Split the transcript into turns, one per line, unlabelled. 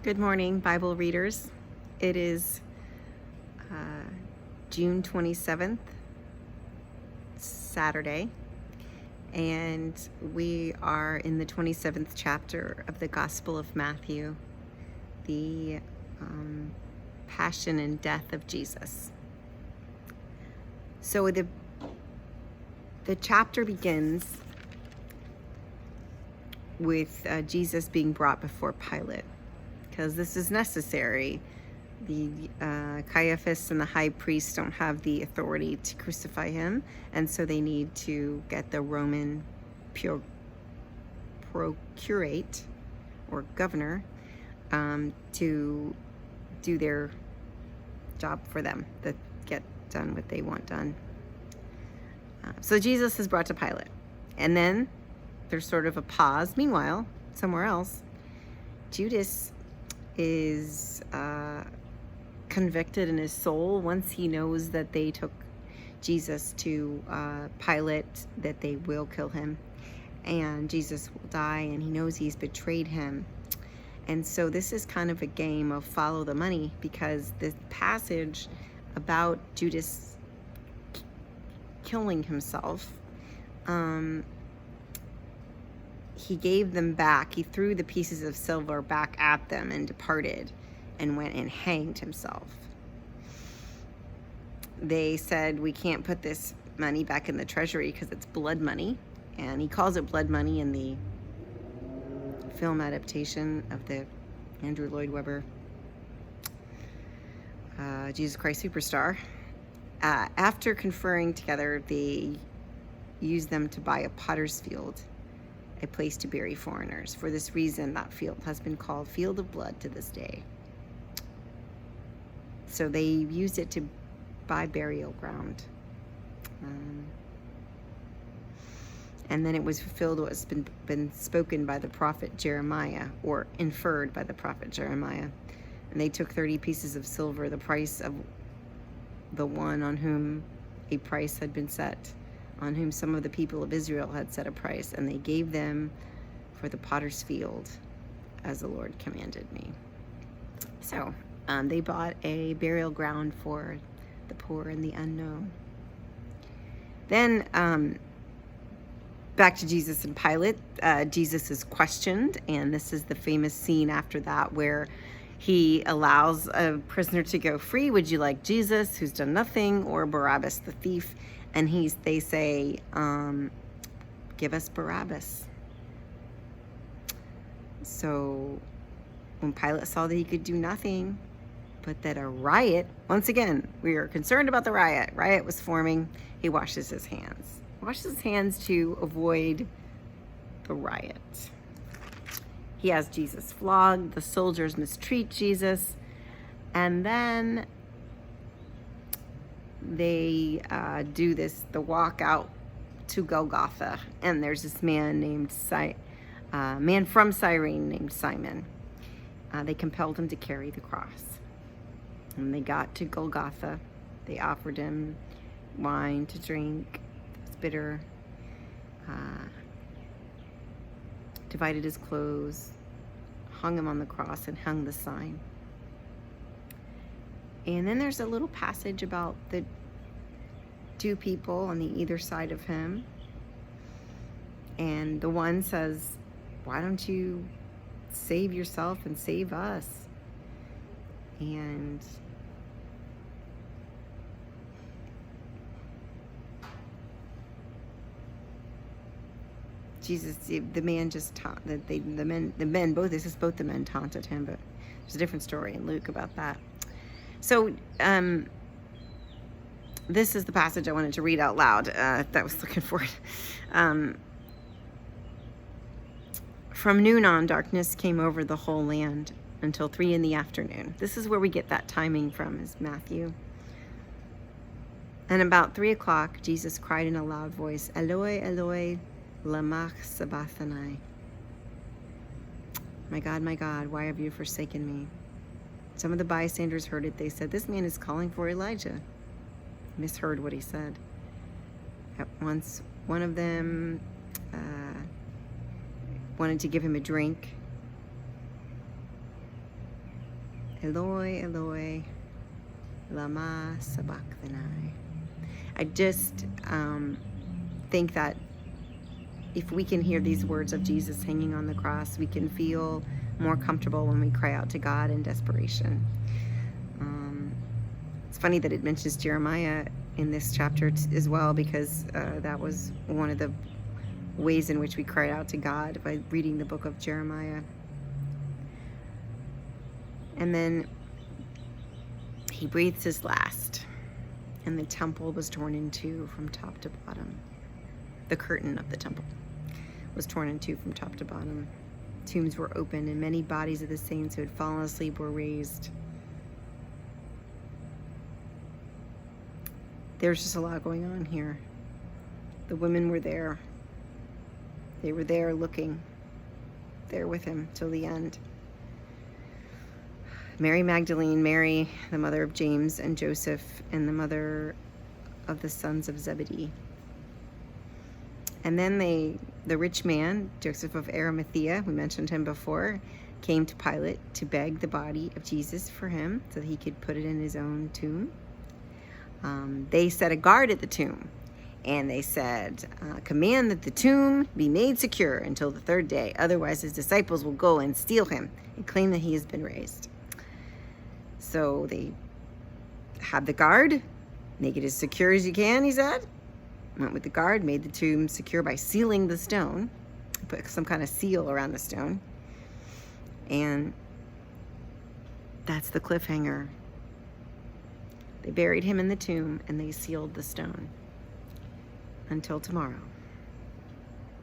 Good morning, Bible readers. It is June 27th, Saturday, and we are in the 27th chapter of the Gospel of Matthew, the passion and death of Jesus. So the chapter begins with Jesus being brought before Pilate, because this is necessary. The Caiaphas and the high priest don't have the authority to crucify him, and so they need to get the Roman procurate or governor to do their job for them, to get done what they want done. So Jesus is brought to Pilate, and then there's sort of a pause. Meanwhile, somewhere else, Judas is convicted in his soul once he knows that they took Jesus to Pilate, that they will kill him and Jesus will die, and he knows he's betrayed him. And so this is kind of a game of follow the money, because this passage about Judas killing himself, he gave them back. He threw the pieces of silver back at them and departed and went and hanged himself. They said, we can't put this money back in the treasury because it's blood money. And he calls it blood money in the film adaptation of the Andrew Lloyd Webber Jesus Christ Superstar. After conferring together, they used them to buy a potter's field, a place to bury foreigners. For this reason, that field has been called Field of Blood to this day. So they used it to buy burial ground. And then it was fulfilled what has been spoken by the prophet Jeremiah, or inferred by the prophet Jeremiah. And they took 30 pieces of silver, the price of the one on whom a price had been set, on whom some of the people of Israel had set a price, and they gave them for the potter's field, as the Lord commanded me. So they bought a burial ground for the poor and the unknown. Then back to Jesus and Pilate. Jesus is questioned, and this is the famous scene after that where he allows a prisoner to go free. Would you like Jesus, who's done nothing, or Barabbas the thief? And they say, give us Barabbas. So when Pilate saw that he could do nothing, but that a riot, once again, we are concerned about the riot. Riot was forming. He washes his hands. Washes his hands to avoid the riot. He has Jesus flogged. The soldiers mistreat Jesus. And then they do the walk out to Golgotha. And there's this man from Cyrene named Simon. They compelled him to carry the cross. When they got to Golgotha, they offered him wine to drink. It was bitter. Divided his clothes, hung him on the cross, and hung the sign. And then there's a little passage about the two people on the either side of him. And the one says, why don't you save yourself and save us? And Jesus, the man just taunt that the men both. This is both the men taunted him, but there's a different story in Luke about that. So this is the passage I wanted to read out loud. That I was looking for it. From noon on, darkness came over the whole land until 3 p.m. This is where we get that timing from, is Matthew. And about 3 o'clock, Jesus cried in a loud voice, Eloi, Eloi, lama sabachthani. My God, why have you forsaken me? Some of the bystanders heard it. They said, this man is calling for Elijah. Misheard what he said. At once, one of them wanted to give him a drink. Eloi, Eloi, lama sabachthani. I just think that if we can hear these words of Jesus hanging on the cross, we can feel more comfortable when we cry out to God in desperation. It's funny that it mentions Jeremiah in this chapter as well, because that was one of the ways in which we cried out to God, by reading the book of Jeremiah. And then he breathed his last, and the temple was torn in two from top to bottom. The curtain of the temple was torn in two from top to bottom. Tombs were opened, and many bodies of the saints who had fallen asleep were raised. There's just a lot going on here. The women were there. They were there looking, there with him till the end. Mary Magdalene, Mary, the mother of James and Joseph, and the mother of the sons of Zebedee. And then the rich man, Joseph of Arimathea, we mentioned him before, came to Pilate to beg the body of Jesus for him so that he could put it in his own tomb. They set a guard at the tomb, and they said, command that the tomb be made secure until the third day. Otherwise, his disciples will go and steal him and claim that he has been raised. So they had the guard, make it as secure as you can, he said. Went with the guard, made the tomb secure by sealing the stone, put some kind of seal around the stone. And that's the cliffhanger. They buried him in the tomb, and they sealed the stone until tomorrow.